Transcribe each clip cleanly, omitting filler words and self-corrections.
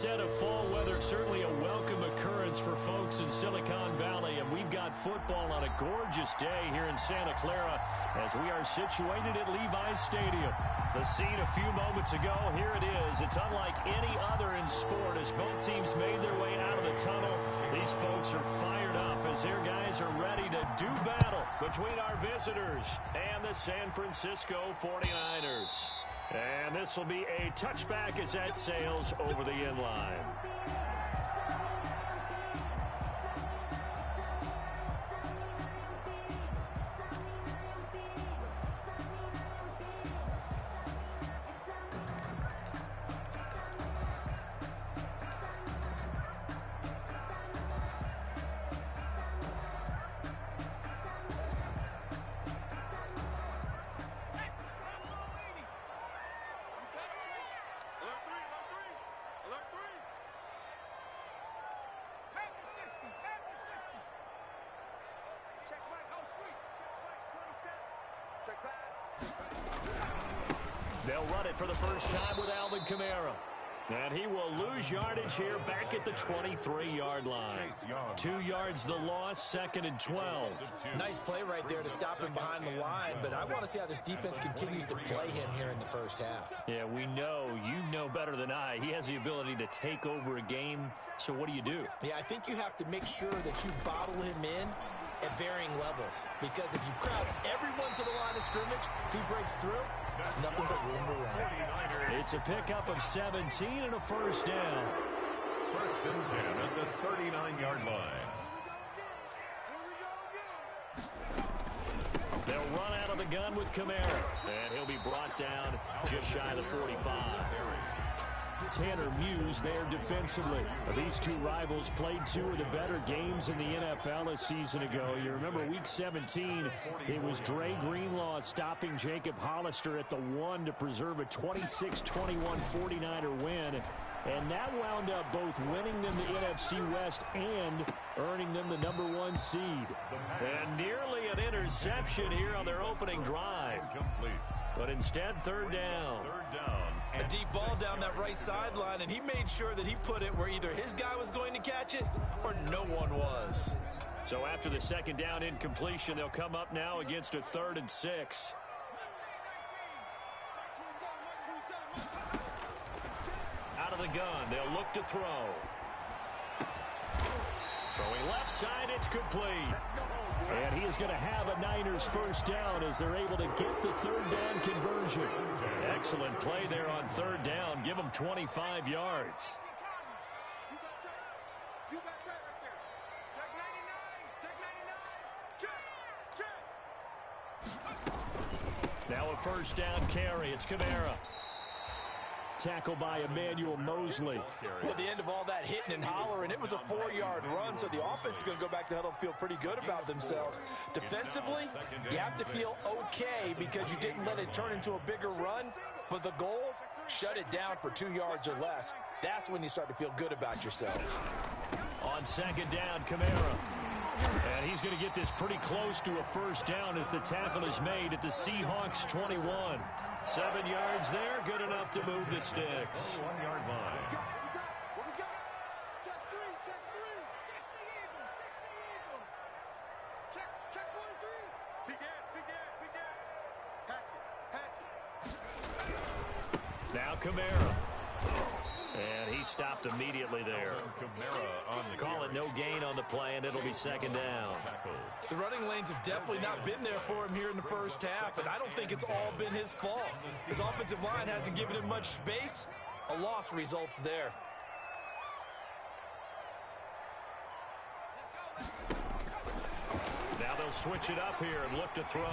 set of fall weather, certainly a welcome occurrence for folks in Silicon Valley. And we've got football on a gorgeous day here in Santa Clara as we are situated at Levi's Stadium. The scene a few moments ago, here it is. It's unlike any other in sport as both teams made their way out of the tunnel. These folks are fired up as their guys are ready to do battle between our visitors and the San Francisco 49ers. And this will be a touchback as that sails over the end line. They'll run it for the first time with Alvin Kamara. And he will lose yardage here back at the 23-yard line. 2 yards the loss, 2nd and 12. Nice play right there to stop him behind the line, but I want to see how this defense continues to play him here in the first half. Yeah, we know. You know better than I. He has the ability to take over a game, so what do? Yeah, I think you have to make sure that you bottle him in at varying levels, because if you crowd everyone to the line of scrimmage, if he breaks through, there's nothing but room to run. It's a pickup of 17 and a first down. First and 10 at the 39-yard line. They'll run out of the gun with Kamara, and he'll be brought down just shy of the 45. Tanner Muse there defensively. These two rivals played 2 of the better games in the NFL a season ago. You remember week 17, it was Dre Greenlaw stopping Jacob Hollister at the 1 to preserve a 26-21 49er win. And that wound up both winning them the NFC West and earning them the #1 seed. And nearly an interception here on their opening drive. But instead, third down. A deep ball down that right sideline, and he made sure that he put it where either his guy was going to catch it or no one was. So after the second down incompletion, they'll come up now against a 3rd and 6. Out of the gun, they'll look to throw. Throwing left side, it's complete. And he is going to have a Niners first down as they're able to get the 3rd down conversion. Excellent play there on 3rd down. Give them 25 yards. Now a first down carry. It's Kamara. Tackle by Emmanuel Mosley. Well, at the end of all that hitting and hollering, it was a 4-yard run, so the offense is going to go back to huddle and feel pretty good about themselves. Defensively, you have to feel okay because you didn't let it turn into a bigger run, but the goal, shut it down for 2 yards or less. That's when you start to feel good about yourselves. On 2nd down, Kamara. And he's going to get this pretty close to a first down as the tackle is made at the Seahawks 21. 7 yards there, good enough to move the sticks. 1-yard line. Now Kamara. And he stopped immediately there. Call it no gain on the play, and it'll be 2nd down. The running lanes have definitely not been there for him here in the first half, and I don't think it's all been his fault. His offensive line hasn't given him much space. A loss results there. Now they'll switch it up here and look to throw.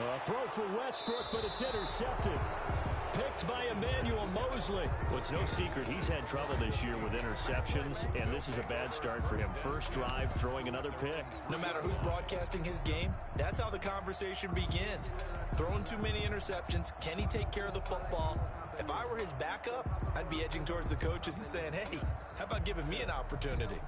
A throw for Westbrook, but it's intercepted. Picked by Emmanuel Mosley. Well, it's no secret he's had trouble this year with interceptions, and this is a bad start for him. First drive, throwing another pick. No matter who's broadcasting his game, that's how the conversation begins. Throwing too many interceptions, can he take care of the football? If I were his backup, I'd be edging towards the coaches and saying, hey, how about giving me an opportunity?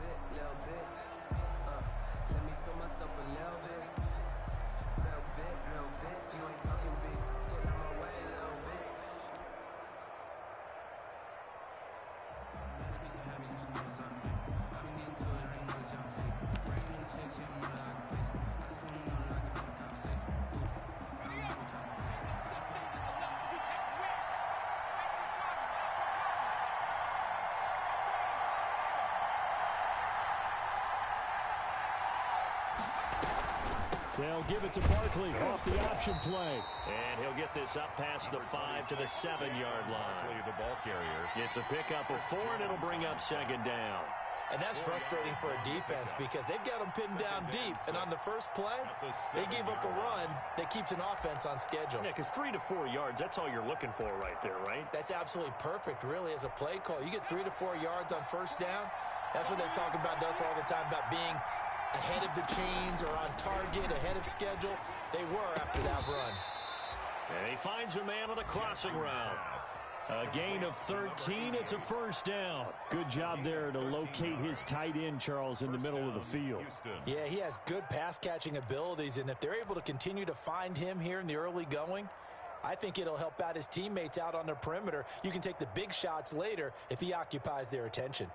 They'll give it to Barkley off the option play. And he'll get this up past the 5 to the 7-yard line. The ball carrier. It's a pickup of 4, and it'll bring up second down. And that's frustrating for a defense because they've got them pinned down deep. And on the first play, they gave up a run that keeps an offense on schedule. Yeah, because 3 to 4 yards, that's all you're looking for right there, right? That's absolutely perfect, really, as a play call. You get 3 to 4 yards on first down. That's what they talk about to us all the time, about being ahead of the chains or on target, ahead of schedule. They were after that run. And he finds a man on the crossing route. A gain of 13. It's a first down. Good job there to locate his tight end, Charles, in the middle of the field. Yeah, he has good pass-catching abilities, and if they're able to continue to find him here in the early going, I think it'll help out his teammates out on the perimeter. You can take the big shots later if he occupies their attention.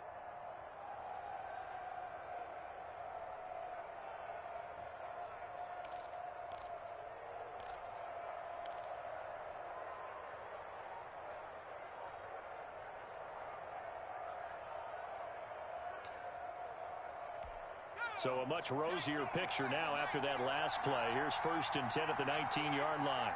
So a much rosier picture now after that last play. Here's 1st and 10 at the 19-yard line.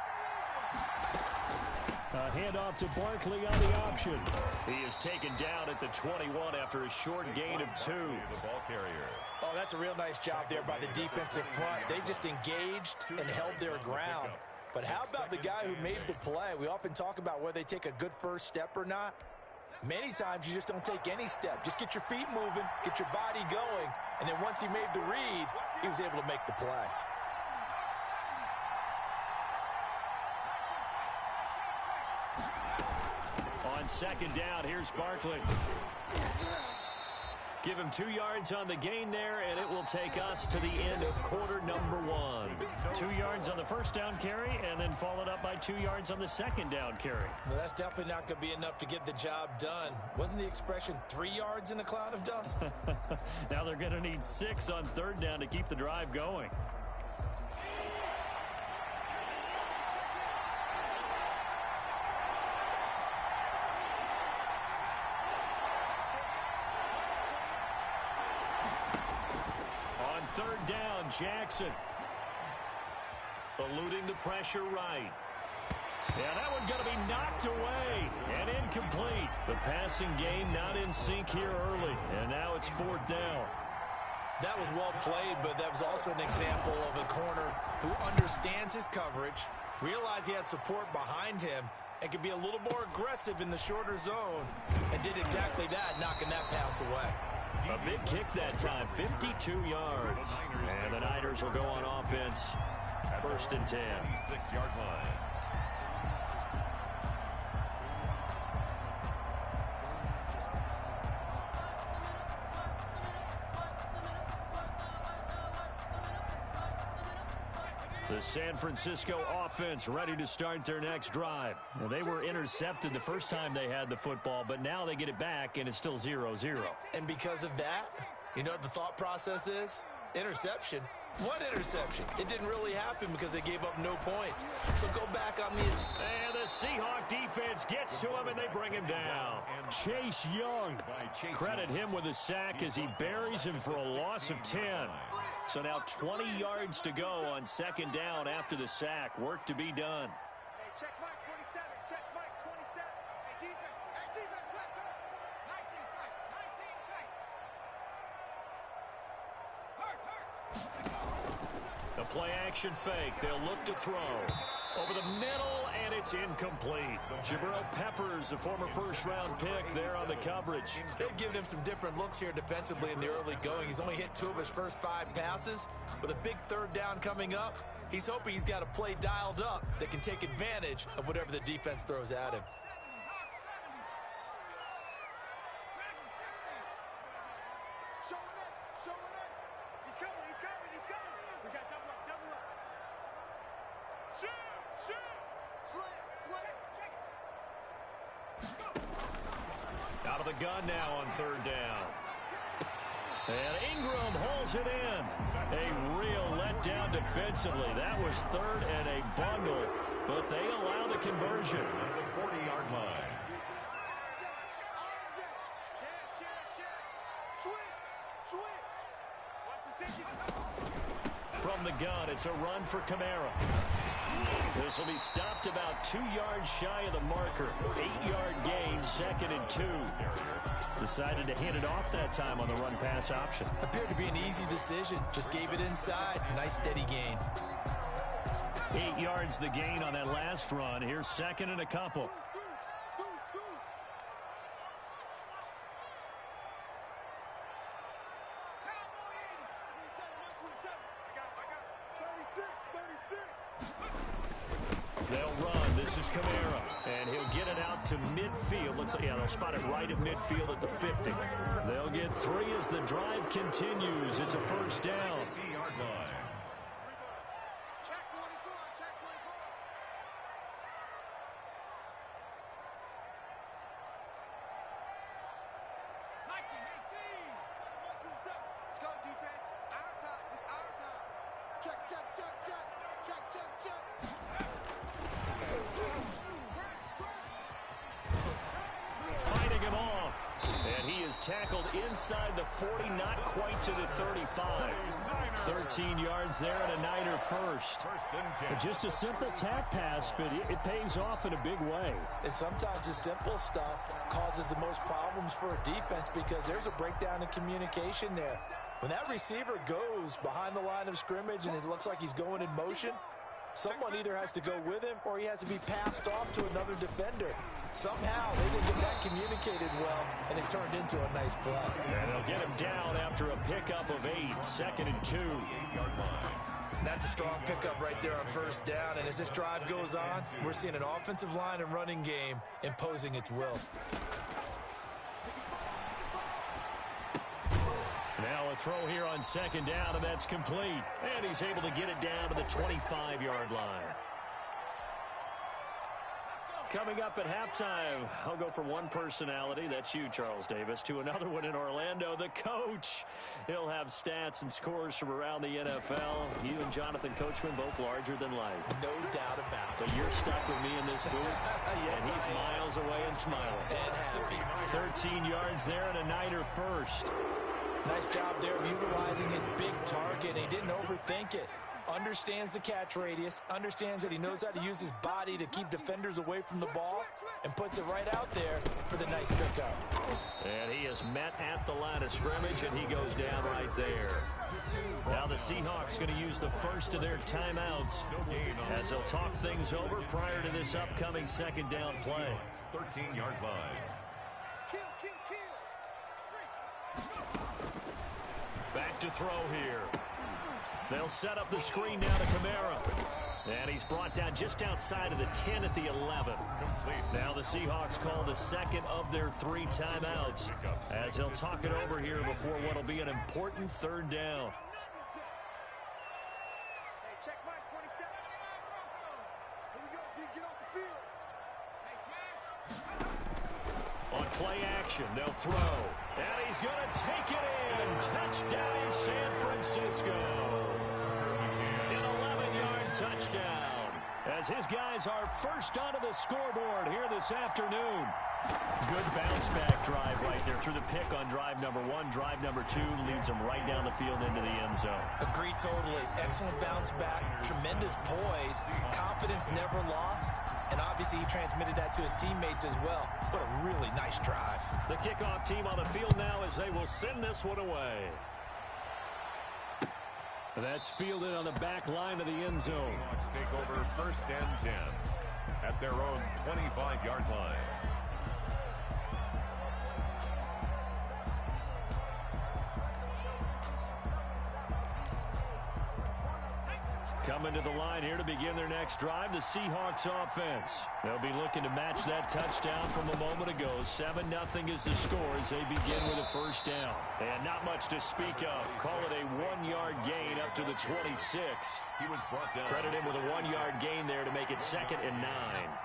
A handoff to Barkley on the option. He is taken down at the 21 after a short gain of 2. The ball carrier. Oh, that's a real nice job there by the defensive front. They just engaged and held their ground. But how about the guy who made the play? We often talk about whether they take a good first step or not. Many times you just don't take any step. Just get your feet moving, get your body going, and then once he made the read, he was able to make the play. On second down, here's Barkley. Give him 2 yards on the gain there, and it will take us to the end of quarter number 1. 2 yards on the first down carry, and then followed up by 2 yards on the second down carry. Well, that's definitely not going to be enough to get the job done. Wasn't the expression 3 yards in a cloud of dust? Now they're going to need 6 on third down to keep the drive going. Third down, Jackson. Eluding the pressure right. And that one going to be knocked away and incomplete. The passing game not in sync here early. And now it's 4th down. That was well played, but that was also an example of a corner who understands his coverage, realized he had support behind him, and could be a little more aggressive in the shorter zone, and did exactly that, knocking that pass away. A big kick that time, 52 yards. And the Niners will go on offense, 1st and 10. 6-yard line. The San Francisco offense ready to start their next drive. Well, they were intercepted the first time they had the football, but now they get it back, and it's still 0-0. And because of that, you know what the thought process is? Interception. What interception? It didn't really happen because they gave up no points. So go back on the... And the Seahawk defense gets to him, and they bring him down. Chase Young. Credit him with a sack as he buries him for a loss of 10. So now 20 yards to go on second down after the sack. Work to be done. Hey, check Mike 27. Check Mike 27. Hey, defense. Hey, defense. Let's go. 19 tight. 19 tight. The play action fake. They'll look to throw. Over the middle, and it's incomplete. Jabril Peppers, the former first-round pick, there on the coverage. They've given him some different looks here defensively in the early going. He's only hit 2 of his first 5 passes. With a big third down coming up, he's hoping he's got a play dialed up that can take advantage of whatever the defense throws at him. Show it up. Show it up. He's coming. He's coming. He's coming. We got double up. Double up. Shoot. Shoot. Slam. Slam. Check it. Out of the gun now on third down. And Ingram holds it in. A real letdown defensively. That was third and a bundle, but they allow the conversion. At the 40-yard line. Switch. Switch. Watch the safety. from the gun. It's a run for Kamara. This will be stopped about 2 yards shy of the marker. 8-yard gain, 2nd and 2. Decided to hand it off that time on the run-pass option. Appeared to be an easy decision. Just gave it inside. Nice steady gain. 8 yards the gain on that last run. Here's 2nd and a couple. They'll run. This is Kamara. And he'll get it out to midfield. They'll spot it right at midfield at the 50. They'll get 3 as the drive continues. It's a first down. Fighting him off. And he is tackled inside the 40, not quite to the 35. 13 yards there and a Niner first. Just a simple tap pass, but it pays off in a big way. And sometimes the simple stuff causes the most problems for a defense because there's a breakdown in communication there. When that receiver goes behind the line of scrimmage and it looks like he's going in motion, someone either has to go with him or he has to be passed off to another defender. Somehow they didn't get that communicated well, and it turned into a nice play. And they'll get him down after a pickup of 8, 2nd and 2. That's a strong pickup right there on first down, and as this drive goes on, we're seeing an offensive line and running game imposing its will. Now a throw here on 2nd down, and that's complete. And he's able to get it down to the 25-yard line. Coming up at halftime, I'll go from one personality, that's you, Charles Davis, to another one in Orlando, the coach. He'll have stats and scores from around the NFL. You and Jonathan Coachman, both larger than life. No doubt about it. But you're stuck with me in this booth, Yes, and he's miles away and smiling. And happy. 13 yards there and a Niner first. Nice job there of utilizing his big target. He didn't overthink it. Understands the catch radius, understands that he knows how to use his body to keep defenders away from the ball, and puts it right out there for the nice pickup. And he is met at the line of scrimmage, and he goes down right there. Now the Seahawks going to use the first of their timeouts as they'll talk things over prior to this upcoming 2nd down play. 13-yard line. Back to throw here. They'll set up the screen down to Kamara. And he's brought down just outside of the 10 at the 11. Now the Seahawks call the 2nd of their 3 timeouts as they'll talk it over here before what will be an important 3rd down. Hey, check mine, 27. Here we go, D, get off the field. On play action, they'll throw. And he's going to take it in. Touchdown, San Francisco. An 11-yard touchdown. As his guys are first onto the scoreboard here this afternoon. Good bounce back drive right there through the pick on drive number 1. Drive number 2 leads them right down the field into the end zone. Agree totally. Excellent bounce back. Tremendous poise. Confidence never lost. And obviously he transmitted that to his teammates as well. What a really nice drive. The kickoff team on the field now as they will send this one away. That's fielded on the back line of the end zone. Seahawks take over 1st and 10 at their own 25-yard line. Coming to the line here to begin their next drive, the Seahawks offense. They'll be looking to match that touchdown from a moment ago. 7-0 is the score as they begin with a first down. And not much to speak of. Call it a 1-yard gain up to the 26. He was brought down. Credit him with a 1-yard gain there to make it 2nd and 9.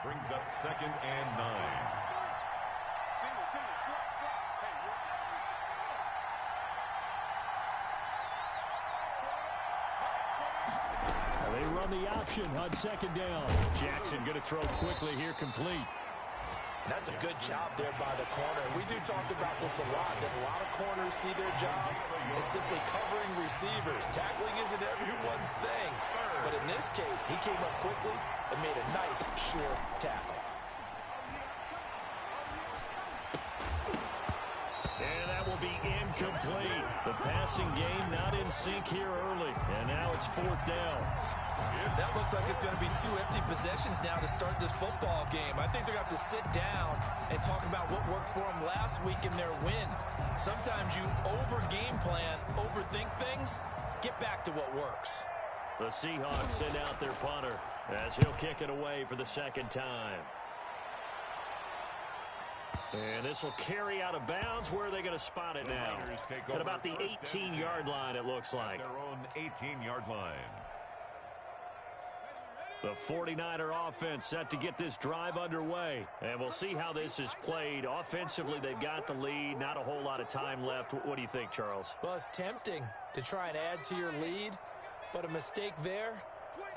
Brings up 2nd and 9. Single, slot. Hey, They run the option on 2nd down. Jackson going to throw quickly here, complete. And that's a good job there by the corner. We do talk about this a lot, that a lot of corners see their job as simply covering receivers. Tackling isn't everyone's thing. But in this case, he came up quickly and made a nice, short tackle. And that will be incomplete. The passing game not in sync here early. And now it's 4th down. That looks like it's going to be 2 empty possessions now to start this football game. I think they're going to have to sit down and talk about what worked for them last week in their win. Sometimes you over-game plan, overthink things. Get back to what works. The Seahawks send out their punter as he'll kick it away for the 2nd time. And this will carry out of bounds. Where are they going to spot it now? At about the 18-yard line, it looks like. Their own 18-yard line. The 49er offense set to get this drive underway. And we'll see how this is played. Offensively, they've got the lead. Not a whole lot of time left. What do you think, Charles? Well, it's tempting to try and add to your lead, but a mistake there,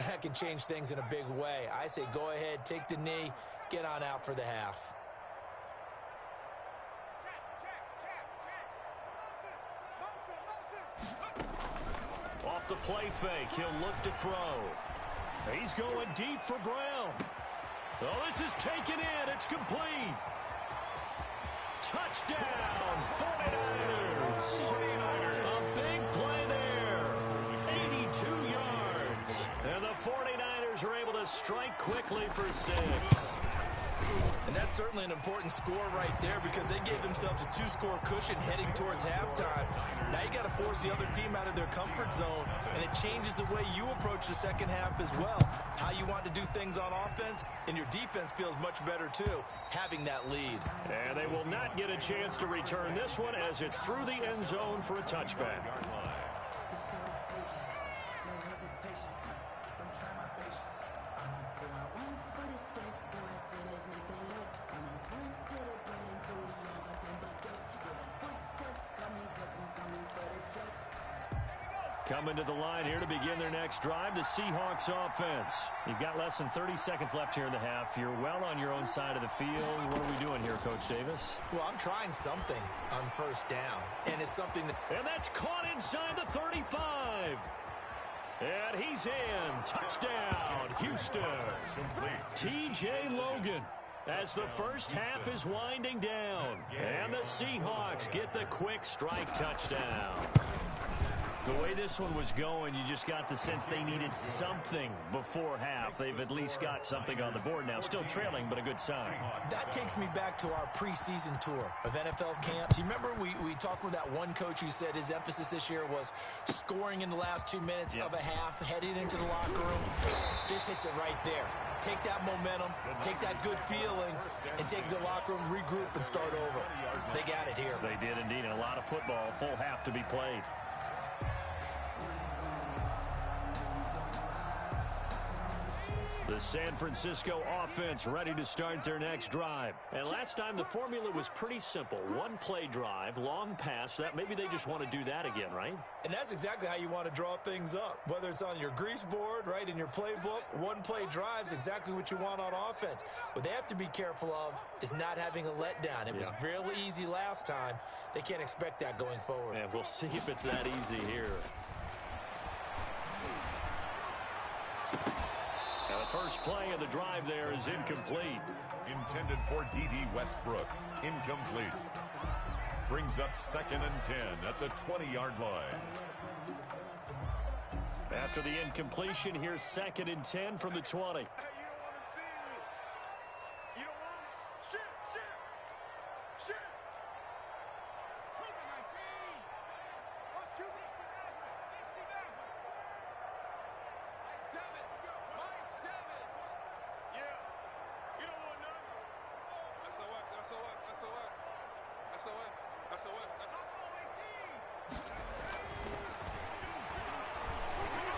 that can change things in a big way. I say go ahead, take the knee, get on out for the half. Off the play fake, he'll look to throw. He's going deep for Brown. Oh, this is taken in. It's complete. Touchdown, 49ers. A big play there. 82 yards. And the 49ers are able to strike quickly for 6. And that's certainly an important score right there because they gave themselves a 2-score cushion heading towards halftime. Now you got to force the other team out of their comfort zone, and it changes the way you approach the second half as well. How you want to do things on offense, and your defense feels much better too, having that lead. And they will not get a chance to return this one as it's through the end zone for a touchback. Coming to the line here to begin their next drive, the Seahawks offense. You've got less than 30 seconds left here in the half. You're well on your own side of the field. What are we doing here, Coach Davis? Well, I'm trying something on 1st down, and it's something that... And that's caught inside the 35. And he's in. Touchdown, Houston. T.J. Logan as the first half is winding down. And the Seahawks get the quick strike touchdown. The way this one was going, you just got the sense they needed something before half. They've at least got something on the board now. Still trailing, but a good sign. That takes me back to our preseason tour of NFL camps. You remember we talked with that one coach who said his emphasis this year was scoring in the last 2 minutes of a half, heading into the locker room. This hits it right there. Take that momentum, take that good feeling, and take the locker room, regroup, and start over. They got it here. They did indeed. And a lot of football, full half to be played. The San Francisco offense ready to start their next drive. And last time the formula was pretty simple. 1-play drive, long pass. That maybe they just want to do that again, right? And that's exactly how you want to draw things up. Whether it's on your grease board, right, in your playbook, 1-play drives exactly what you want on offense. What they have to be careful of is not having a letdown. It was real easy last time. They can't expect that going forward. And we'll see if it's that easy here. The first play of the drive there is incomplete. Intended for D.D. Westbrook. Incomplete. Brings up 2nd and 10 at the 20-yard line. After the incompletion, here's 2nd and 10 from the 20.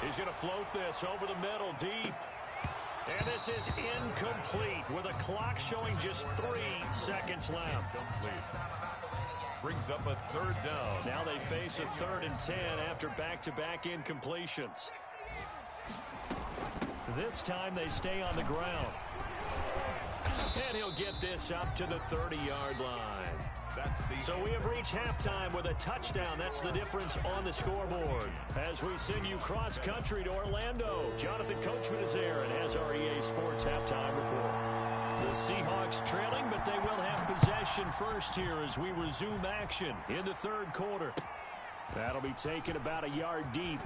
He's going to float this over the middle deep. And this is incomplete with a clock showing just 3 seconds left. Complete. Brings up a 3rd down. Now they face a 3rd and 10 after back-to-back incompletions. This time they stay on the ground. And he'll get this up to the 30-yard line. So we have reached halftime with a touchdown. That's the difference on the scoreboard. As we send you cross-country to Orlando, Jonathan Coachman is there and has our EA Sports halftime report. The Seahawks trailing, but they will have possession first here as we resume action in the third quarter. That'll be taken about a yard deep.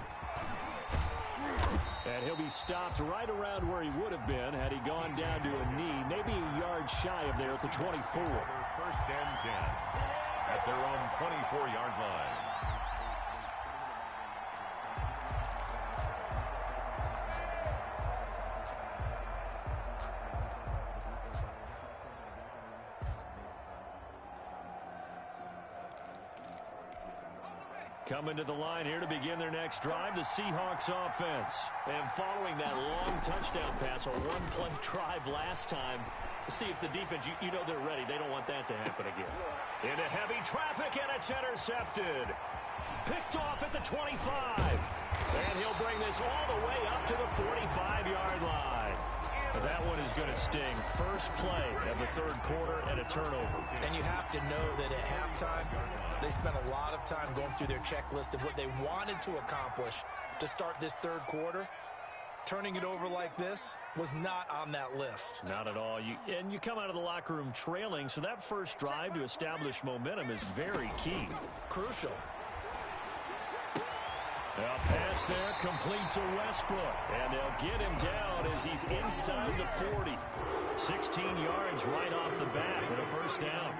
And he'll be stopped right around where he would have been had he gone down to a knee, maybe a yard shy of there at the 24. First and 10 at their own 24-yard line. Coming to the line here to begin their next drive, the Seahawks offense. And following that long touchdown pass, a one-play drive last time, to see if the defense, you know they're ready. They don't want that to happen again. Into heavy traffic, and it's intercepted. Picked off at the 25. And he'll bring this all the way up to the 45-yard line. But that one is going to sting. First play of the third quarter and a turnover. And you have to know that at halftime, they spent a lot of time going through their checklist of what they wanted to accomplish to start this third quarter. Turning it over like this was not on that list. Not at all. And you come out of the locker room trailing, so that first drive to establish momentum is very key. Crucial. A pass there complete to Westbrook. And they'll get him down as he's inside the 40. 16 yards right off the bat with a first down.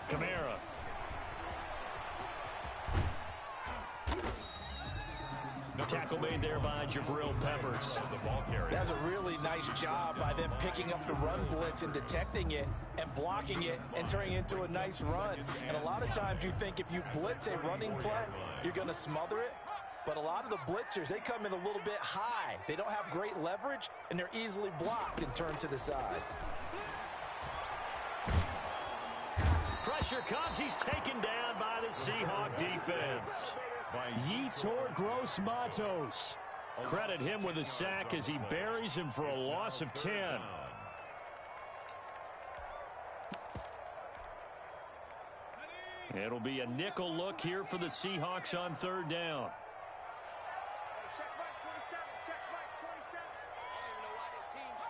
Kamara. Tackle made there by Jabril Peppers. That's a really nice job by them picking up the run blitz and detecting it and blocking it and turning it into a nice run. And a lot of times you think if you blitz a running play, you're going to smother it. But a lot of the blitzers, they come in a little bit high. They don't have great leverage, and they're easily blocked and turned to the side. Pressure comes. He's taken down by the Seahawk defense. Yetur Gross-Matos. Credit him with a sack as he buries him for a loss of 10. It'll be a nickel look here for the Seahawks on third down. Check right 27. Check right 27. I don't even know why this team's...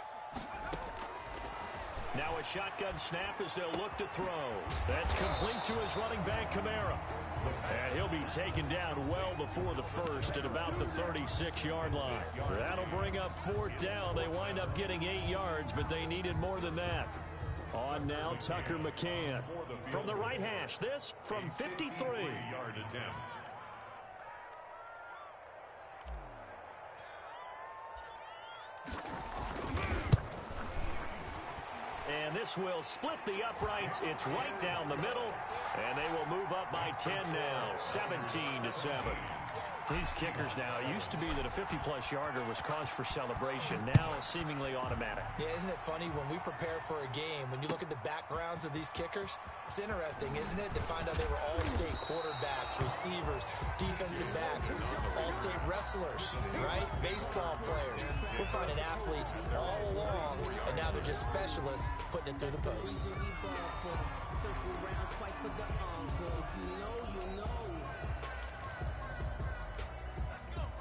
Now a shotgun snap as they'll look to throw. That's complete to his running back, Kamara. And he'll be taken down well before the first at about the 36-yard line. That'll bring up fourth down. They wind up getting 8 yards, but they needed more than that. On now, Tucker McCann. From the right hash, this from 53. Yard attempt. And this will split the uprights. It's right down the middle. And they will move up by 10 now, 17-7. These kickers now, it used to be that a 50-plus yarder was cause for celebration. Now seemingly automatic. Yeah, isn't it funny when we prepare for a game, when you look at the backgrounds of these kickers, it's interesting, isn't it, to find out they were all-state quarterbacks, receivers, defensive backs, all-state wrestlers, right? Baseball players. We're finding athletes all along, and now they're just specialists putting it through the posts.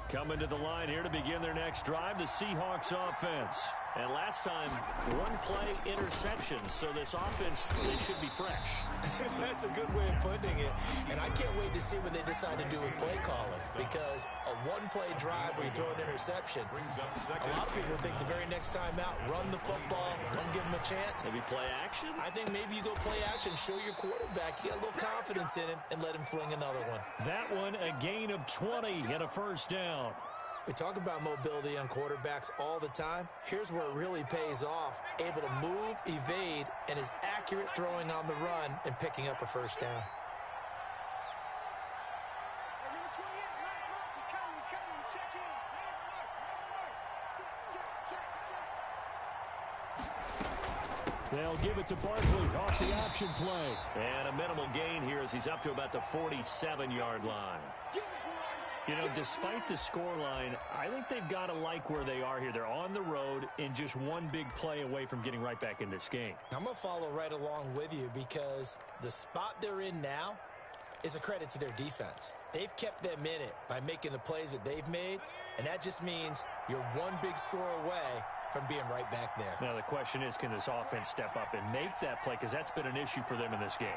Coming to the line here to begin their next drive, the Seahawks offense. And last time, one-play interception. So this offense, they should be fresh. That's a good way of putting it. And I can't wait to see what they decide to do with play calling. Because a one-play drive where you throw an interception, a lot of people think the very next time out, run the football, don't give them a chance. Maybe play action? I think maybe you go play action, show your quarterback, you get a little confidence in him, and let him fling another one. That one, a gain of 20 and a first down. We talk about mobility on quarterbacks all the time. Here's where it really pays off. Able to move, evade, and is accurate throwing on the run and picking up a first down. Number 28, right. He's coming. Check in. Check. They'll give it to Barkley off the option play. And a minimal gain here as he's up to about the 47-yard line. You know, despite the scoreline, I think they've got to like where they are here. They're on the road and just one big play away from getting right back in this game. I'm going to follow right along with you because the spot they're in now is a credit to their defense. They've kept them in it by making the plays that they've made, and that just means you're one big score away from being right back there. Now, the question is, can this offense step up and make that play? Because that's been an issue for them in this game.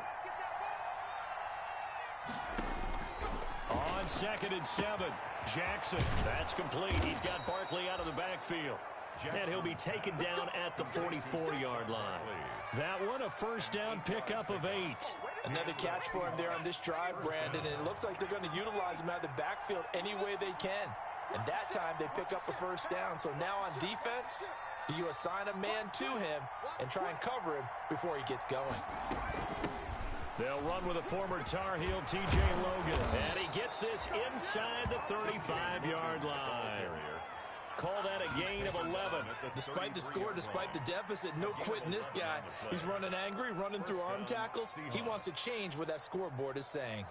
On 2nd and 7, Jackson. That's complete. He's got Barkley out of the backfield. And he'll be taken down at the 44-yard line. That one, a first down pickup of 8. Another catch for him there on this drive, Brandon, and it looks like they're going to utilize him out of the backfield any way they can. And that time they pick up a first down. So now on defense, do you assign a man to him and try and cover him before he gets going? They'll run with a former Tar Heel, T.J. Logan. And he gets this inside the 35-yard line. Call that a gain of 11. Despite the score, despite the deficit, no quitting this guy. He's running angry, running through arm tackles. He wants to change what that scoreboard is saying.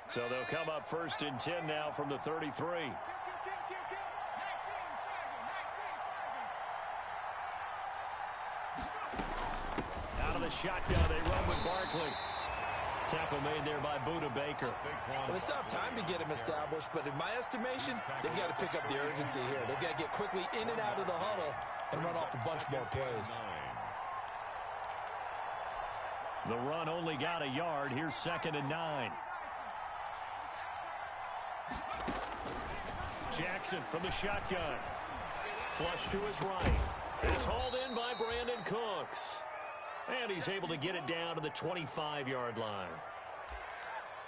So they'll come up 1st and 10 now from the 33. Out of the shotgun, they run with Barkley. Tackle made there by Budda Baker. Well, it's not time to get him established, but in my estimation, they've got to pick up the urgency here. They've got to get quickly in and out of the huddle and run off a bunch more plays. The run only got a yard. Here's 2nd and 9. Jackson from the shotgun. Flush to his right. It's hauled in by Brandon Cooks. And he's able to get it down to the 25-yard line.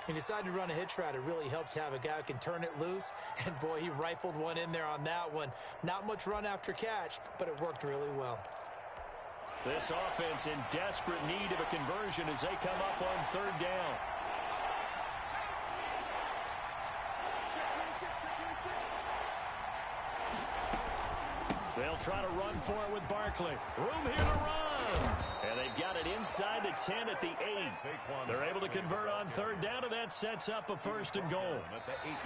He decided to run a hitch route. It really helps to have a guy who can turn it loose. And, boy, he rifled one in there on that one. Not much run after catch, but it worked really well. This offense in desperate need of a conversion as they come up on 3rd down. They'll try to run for it with Barkley. Room here to run. And they've got it inside the 10 at the 8. They're able to convert on 3rd down, and that sets up a 1st and goal.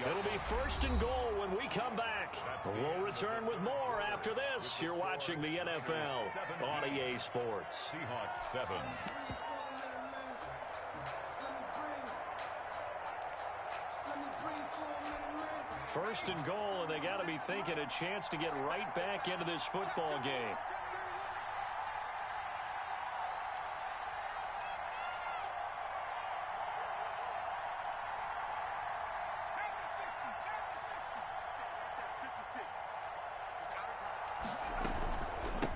It'll be 1st and goal when we come back. We'll return with more after this. You're watching the NFL on EA Sports. Seahawks 7. 1st and goal, and they got to be thinking a chance to get right back into this football game.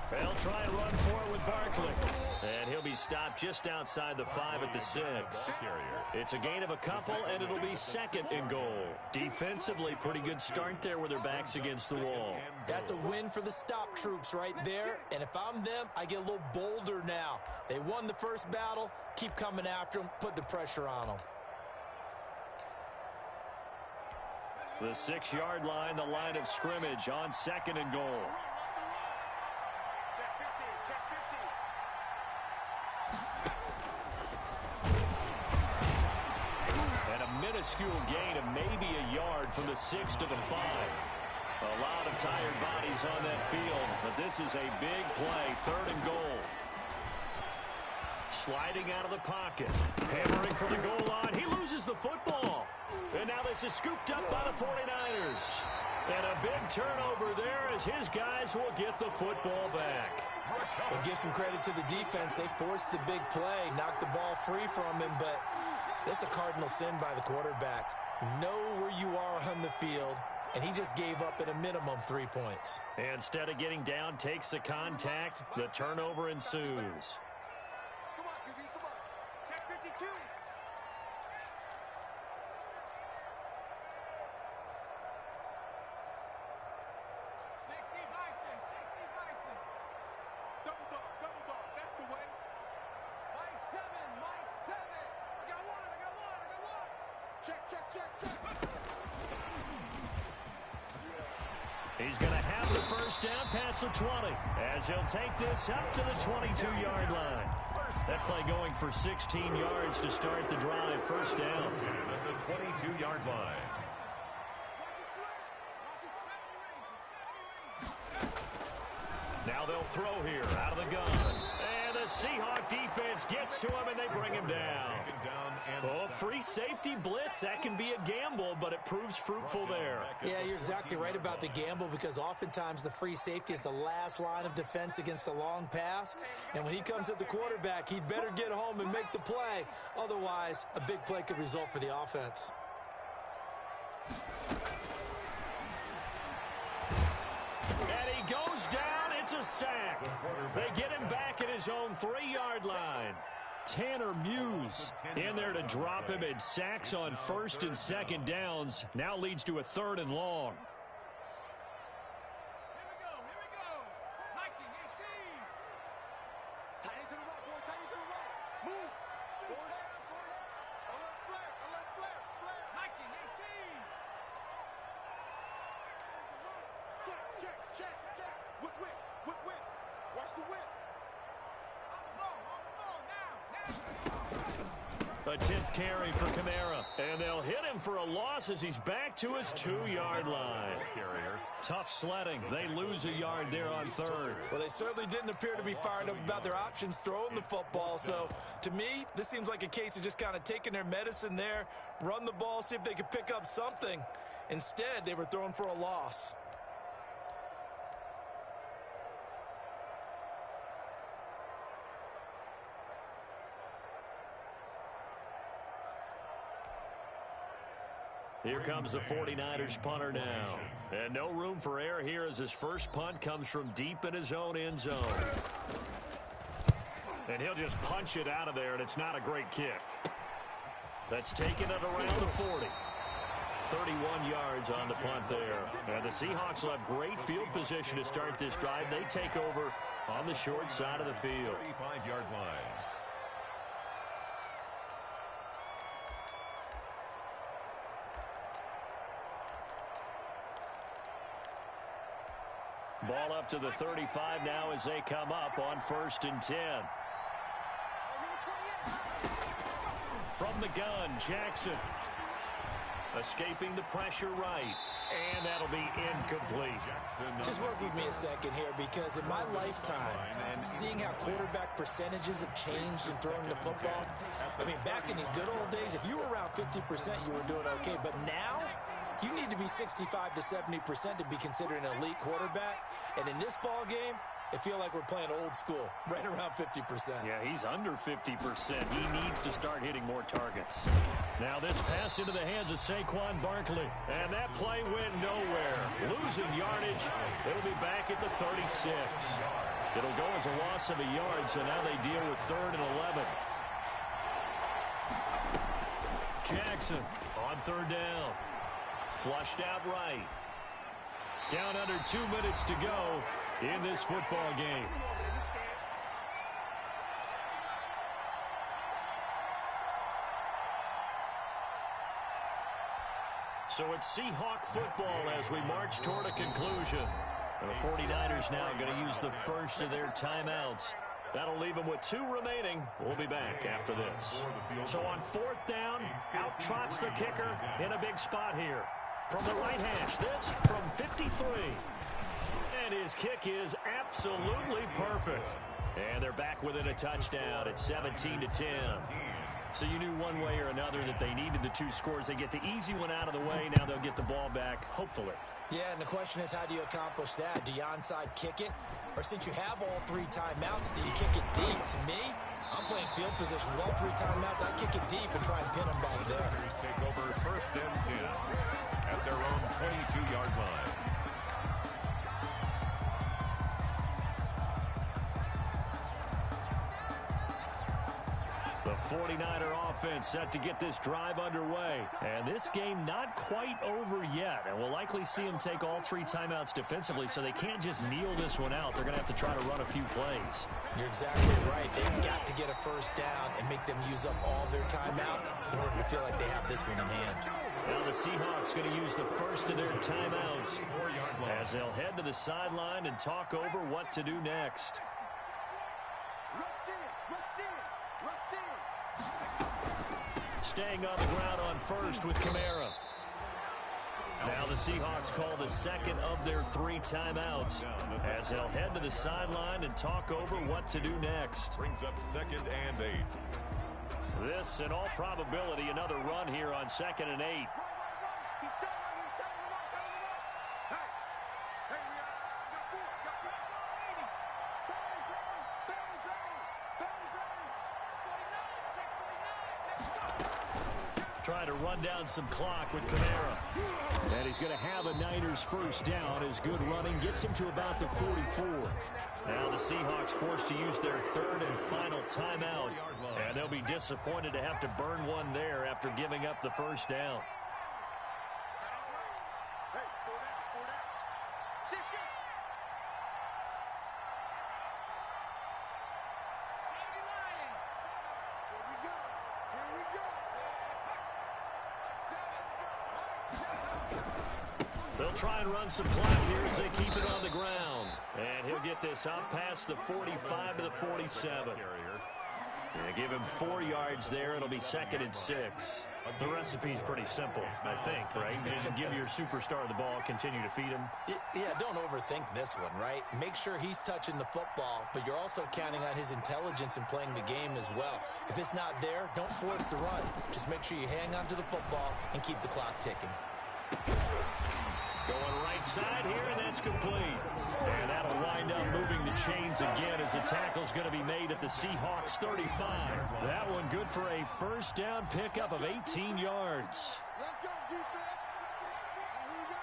They'll try and run for it with Barkley. And he'll be stopped just outside the 5 at the 6. It's a gain of a couple, and it'll be 2nd and goal. Defensively, pretty good start there with their backs against the wall. That's a win for the stop troops right there. And if I'm them, I get a little bolder now. They won the first battle. Keep coming after them. Put the pressure on them. The 6-yard line, the line of scrimmage on 2nd and goal. Minuscule gain of maybe a yard from the 6 to the 5. A lot of tired bodies on that field, but this is a big play. 3rd and goal. Sliding out of the pocket. Hammering for the goal line. He loses the football. And now this is scooped up by the 49ers. And a big turnover there as his guys will get the football back. We'll give some credit to the defense. They forced the big play, knocked the ball free from him, but that's a cardinal sin by the quarterback. Know where you are on the field, and he just gave up at a minimum 3 points. Instead of getting down, takes the contact. The turnover ensues. Come on, QB, come on. Check 52. 60 Bison, 60 Bison. Double dog, that's the way. Mike 7. I got one. Check. He's going to have the first down past the 20 as he'll take this up to the 22-yard line. That play going for 16 yards to start the drive. First down. At the 22-yard line. Now they'll throw here out of the gun. And the Seahawk defense gets to him, and they bring him down. Oh, free safety blitz. That can be a gamble, but it proves fruitful there. Yeah, you're exactly right about the gamble because oftentimes the free safety is the last line of defense against a long pass. And when he comes at the quarterback, he'd better get home and make the play. Otherwise, a big play could result for the offense. And he goes down. It's a sack. They get him back at his own 3-yard line. Tanner Muse in there to drop him, and sacks on first and second downs. Now leads to a 3rd and long. Here we go. Nike 18. Tight end to the right, boy. Tight end to the right. Move. Forward. Alert flare. Nike 18. Check. Whip. Watch the whip. On the ball now. A 10th carry for Kamara, and they'll hit him for a loss as he's back to his 2-yard line. Tough sledding. They lose a yard there on 3rd. Well, they certainly didn't appear to be fired up about their options throwing the football. So, to me, this seems like a case of just kind of taking their medicine there, run the ball, see if they could pick up something. Instead, they were throwing for a loss. Here comes the 49ers punter now. And no room for error here as his first punt comes from deep in his own end zone. And he'll just punch it out of there, and it's not a great kick. That's taken at around the 40. 31 yards on the punt there. And the Seahawks will have great field position to start this drive. They take over on the short side of the field. 35-yard line. Ball up to the 35 now as they come up on 1st and 10. From the gun, Jackson. Escaping the pressure right. And that'll be incomplete. Just work with me a second here because in my lifetime, seeing how quarterback percentages have changed in throwing the football, I mean, back in the good old days, if you were around 50%, you were doing okay. But now, you need to be 65 to 70% to be considered an elite quarterback. And in this ball game, I feel like we're playing old school, right around 50%. Yeah, he's under 50%. He needs to start hitting more targets. Now this pass into the hands of Saquon Barkley. And that play went nowhere. Losing yardage. It'll be back at the 36. It'll go as a loss of a yard, so now they deal with 3rd and 11. Jackson on 3rd down. Flushed out right. Down under 2 minutes to go in this football game. So it's Seahawk football as we march toward a conclusion. And the 49ers now going to use the first of their timeouts. That'll leave them with 2 remaining. We'll be back after this. So on 4th down, out trots the kicker in a big spot here. From the right hash, this from 53. And his kick is absolutely perfect. And they're back within a touchdown at 17-10. So you knew one way or another that they needed the 2 scores. They get the easy one out of the way. Now they'll get the ball back, hopefully. Yeah, and the question is, how do you accomplish that? Do you onside kick it? Or since you have all 3 timeouts, do you kick it deep? To me, I'm playing field position. With all 3 timeouts, I kick it deep and try and pin them back there. Take over 1st and 10 at their own 22-yard line. The 49er offense set to get this drive underway. And this game not quite over yet. And we'll likely see them take all 3 timeouts defensively, so they can't just kneel this one out. They're going to have to try to run a few plays. You're exactly right. They've got to get a first down and make them use up all their timeouts in order to feel like they have this one in hand. Now the Seahawks going to use the first of their timeouts as they'll head to the sideline and talk over what to do next. Staying on the ground on first with Kamara. Now the Seahawks call the second of their 3 timeouts as they'll head to the sideline and talk over what to do next. Brings up 2nd and 8. This, in all probability, another run here on 2nd and 8. Trying to run down some clock with Kamara. And he's going to have a Niners first down. His good running gets him to about the 44. Now the Seahawks forced to use their 3rd and final timeout. And they'll be disappointed to have to burn one there after giving up the first down. They'll try and run some clock here as they keep it on the ground. And he'll get this up past the 45 to the 47. They give him 4 yards there. It'll be 2nd and 6. The recipe's pretty simple, I think, right? You just give your superstar the ball, continue to feed him. Yeah, don't overthink this one, right? Make sure he's touching the football, but you're also counting on his intelligence in playing the game as well. If it's not there, don't force the run. Just make sure you hang on to the football and keep the clock ticking. Going right side here, and that's complete. And that'll wind up moving the chains again as the tackle's going to be made at the Seahawks 35. That one good for a first down pickup of 18 yards. Let's go, defense. Here we go.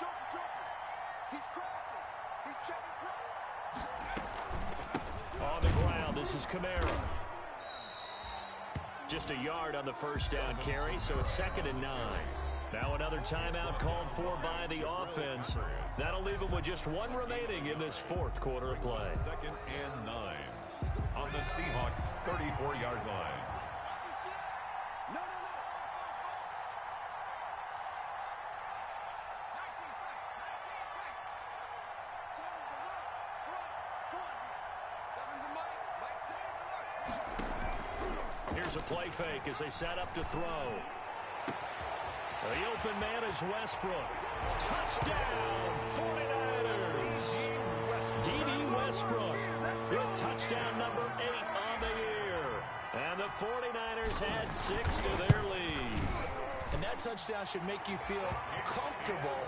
Jumper. He's crossing. He's checking front. On the ground, this is Kamara. Just a yard on the first down carry, so it's 2nd and 9. Now another timeout called for by the offense. That'll leave them with just 1 remaining in this 4th quarter of play. 2nd and 9 on the Seahawks 34-yard line. No. Here's a play fake as they set up to throw. The open man is Westbrook. Touchdown, 49ers. D.D. Westbrook with touchdown number 8 on the year. And the 49ers add 6 to their lead. And that touchdown should make you feel comfortable.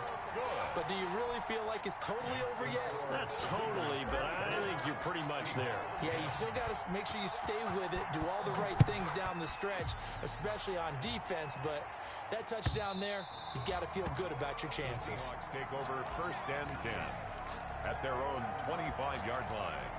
But do you really feel like it's totally over yet? Not totally, but I think you're pretty much there. Yeah, you still got to make sure you stay with it, do all the right things down the stretch, especially on defense. But that touchdown there, you've got to feel good about your chances. Seahawks take over 1st and 10 at their own 25-yard line.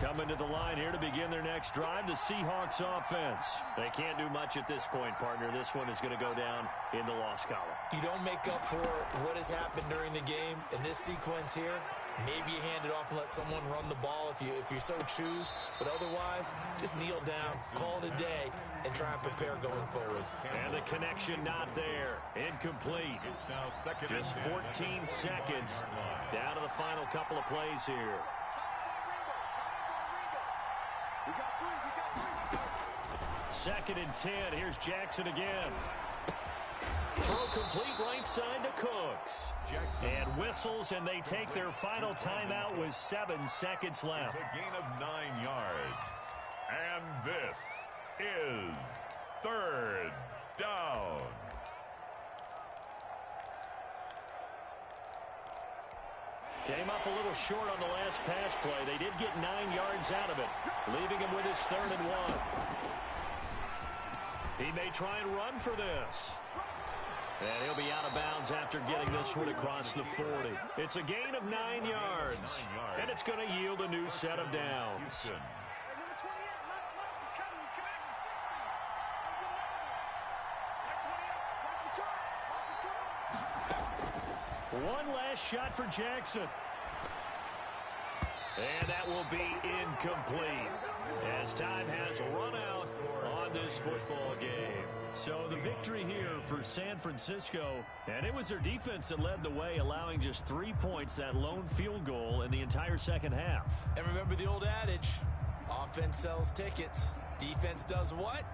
Coming to the line here to begin their next drive, the Seahawks offense. They can't do much at this point, partner. This one is going to go down in the loss column. You don't make up for what has happened during the game in this sequence here. Maybe you hand it off and let someone run the ball if you so choose. But otherwise, just kneel down, call it a day, and try and prepare going forward. And the connection not there. Incomplete. It's now 2nd Just and 14 seconds down to the final couple of plays here. We got 3. 2nd and 10. Here's Jackson again. Throw complete right side to Cooks. Jackson. And whistles, and they take their final timeout with 7 seconds left. It's a gain of 9 yards. And this is 3rd down. Came up a little short on the last pass play. They did get 9 yards out of it, leaving him with his 3rd and 1. He may try and run for this. And he'll be out of bounds after getting this one across the 40. It's a gain of 9 yards, and it's going to yield a new set of downs. Houston. One last shot for Jackson. And that will be incomplete as time has run out on this football game. So the victory here for San Francisco, and it was their defense that led the way, allowing just 3 points, that lone field goal in the entire second half. And remember the old adage, offense sells tickets. Defense does what?